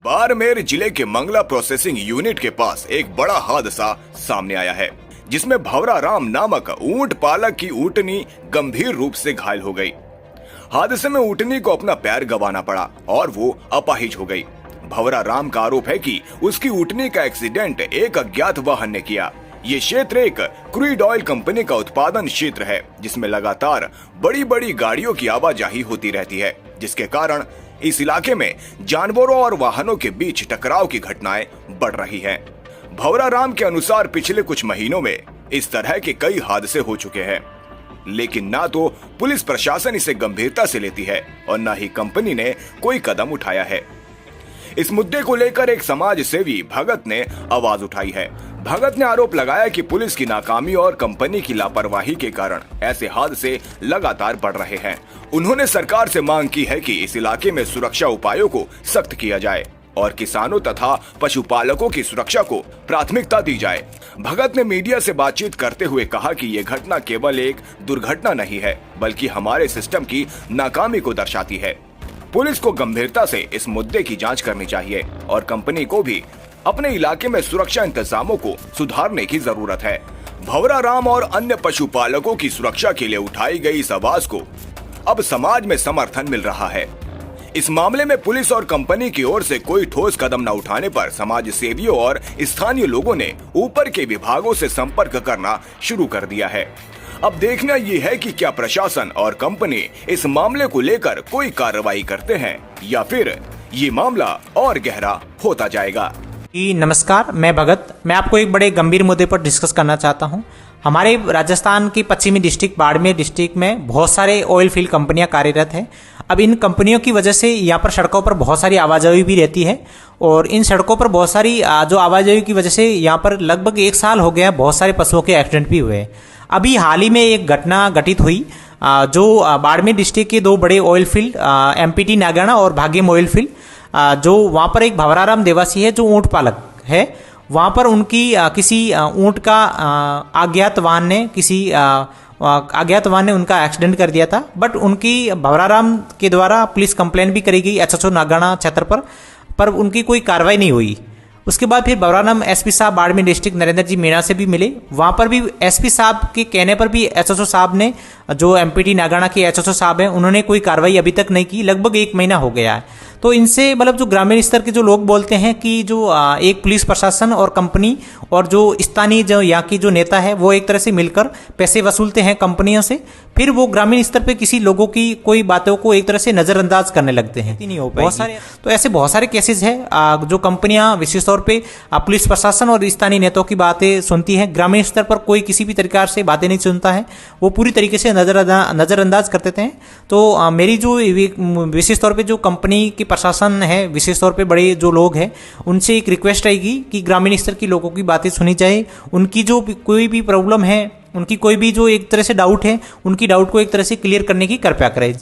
बाड़मेर जिले के Mangla processing unit के पास एक बड़ा हादसा सामने आया है, जिसमें भवरा राम नामक ऊंट पालक की ऊँटनी गंभीर रूप से घायल हो गई। हादसे में ऊँटनी को अपना पैर गंवाना पड़ा और वो अपाहिज हो गई। भवरा राम का आरोप है कि उसकी ऊँटनी का एक्सीडेंट एक अज्ञात वाहन ने किया। ये क्षेत्र एक क्रूड ऑयल कंपनी का उत्पादन क्षेत्र है, जिसमें लगातार बड़ी बड़ी गाड़ियों की आवाजाही होती रहती है, जिसके कारण इस इलाके में जानवरों और वाहनों के बीच टकराव की घटनाएं बढ़ रही हैं। भवरा राम के अनुसार पिछले कुछ महीनों में इस तरह के कई हादसे हो चुके हैं, लेकिन ना तो पुलिस प्रशासन इसे गंभीरता से लेती है और न ही कंपनी ने कोई कदम उठाया है। इस मुद्दे को लेकर एक समाज सेवी भगत ने आवाज उठाई है। भगत ने आरोप लगाया कि पुलिस की नाकामी और कंपनी की लापरवाही के कारण ऐसे हादसे लगातार बढ़ रहे हैं। उन्होंने सरकार से मांग की है कि इस इलाके में सुरक्षा उपायों को सख्त किया जाए और किसानों तथा पशुपालकों की सुरक्षा को प्राथमिकता दी जाए। भगत ने मीडिया से बातचीत करते हुए कहा कि ये घटना केवल एक दुर्घटना नहीं है, बल्कि हमारे सिस्टम की नाकामी को दर्शाती है। पुलिस को गंभीरता से इस मुद्दे की जांच करनी चाहिए और कंपनी को भी अपने इलाके में सुरक्षा इंतजामों को सुधारने की जरूरत है। भवरा राम और अन्य पशुपालकों की सुरक्षा के लिए उठाई गई इस आवाज को अब समाज में समर्थन मिल रहा है। इस मामले में पुलिस और कंपनी की ओर से कोई ठोस कदम न उठाने पर समाज सेवियों और स्थानीय लोगों ने ऊपर के विभागों से संपर्क करना शुरू कर दिया है। अब देखना ये है कि क्या प्रशासन और कंपनी इस मामले को लेकर कोई कार्रवाई करते हैं या फिर ये मामला और गहरा होता जाएगा। नमस्कार, मैं भगत। मैं आपको एक बड़े गंभीर मुद्दे पर डिस्कस करना चाहता हूं। हमारे राजस्थान की पश्चिमी डिस्ट्रिक्ट बाड़मेर डिस्ट्रिक्ट में बहुत सारे ऑयल फील्ड कंपनियां कार्यरत हैं। अब इन कंपनियों की वजह से यहाँ पर सड़कों पर बहुत सारी आवाजाही भी रहती है और इन सड़कों पर बहुत सारी जो आवाजाही की वजह से यहाँ पर लगभग 1 साल हो गया, बहुत सारे पशुओं के एक्सीडेंट भी हुए। अभी हाल ही में एक घटना घटित हुई जो बाड़मेर डिस्ट्रिक्ट के 2 बड़े ऑयल फील्ड एमपीटी नागाना और भाग्यम ऑयल फील्ड, जो वहाँ पर एक भवराराम देवासी है जो ऊँट पालक है, वहाँ पर उनकी किसी ऊँट का अज्ञात वाहन ने उनका एक्सीडेंट कर दिया था। बट उनकी भवराराम के द्वारा पुलिस कंप्लेंट भी करी गई एचएचओ नागाना क्षेत्र पर उनकी कोई कार्रवाई नहीं हुई। उसके बाद फिर भवराराम एसपी साहब बाड़मेर डिस्ट्रिक्ट नरेंद्र जी मीणा से भी मिले। वहाँ पर भी एसपी साहब के कहने पर भी एचएचओ साहब ने, जो एमपीटी नागाना के एचएचओ साहब हैं, उन्होंने कोई कार्रवाई अभी तक नहीं की। लगभग 1 महीना हो गया है। तो इनसे मतलब जो ग्रामीण स्तर के जो लोग बोलते हैं कि जो एक पुलिस प्रशासन और कंपनी और जो स्थानीय जो यहाँ की जो नेता है वो एक तरह से मिलकर पैसे वसूलते हैं कंपनियों से, फिर वो ग्रामीण स्तर पे किसी लोगों की कोई बातों को एक तरह से नजरअंदाज करने लगते हैं। नहीं हो बहुत सारे, तो ऐसे बहुत सारे केसेस हैं जो कंपनियां विशेष तौर पे पुलिस प्रशासन और स्थानीय नेताओं की बातें सुनती हैं। ग्रामीण स्तर पर कोई किसी भी प्रकार से बातें नहीं सुनता है, वो पूरी तरीके से नजरअंदाज कर देते हैं। तो मेरी जो विशेष तौर पर जो कंपनी की प्रशासन है, विशेष तौर पे बड़े जो लोग हैं, उनसे एक रिक्वेस्ट रहेगी कि ग्रामीण स्तर की लोगों की बातें सुनी जाए। उनकी जो कोई भी प्रॉब्लम है, उनकी कोई भी जो एक तरह से डाउट है, उनकी डाउट को एक तरह से क्लियर करने की कृपया करें।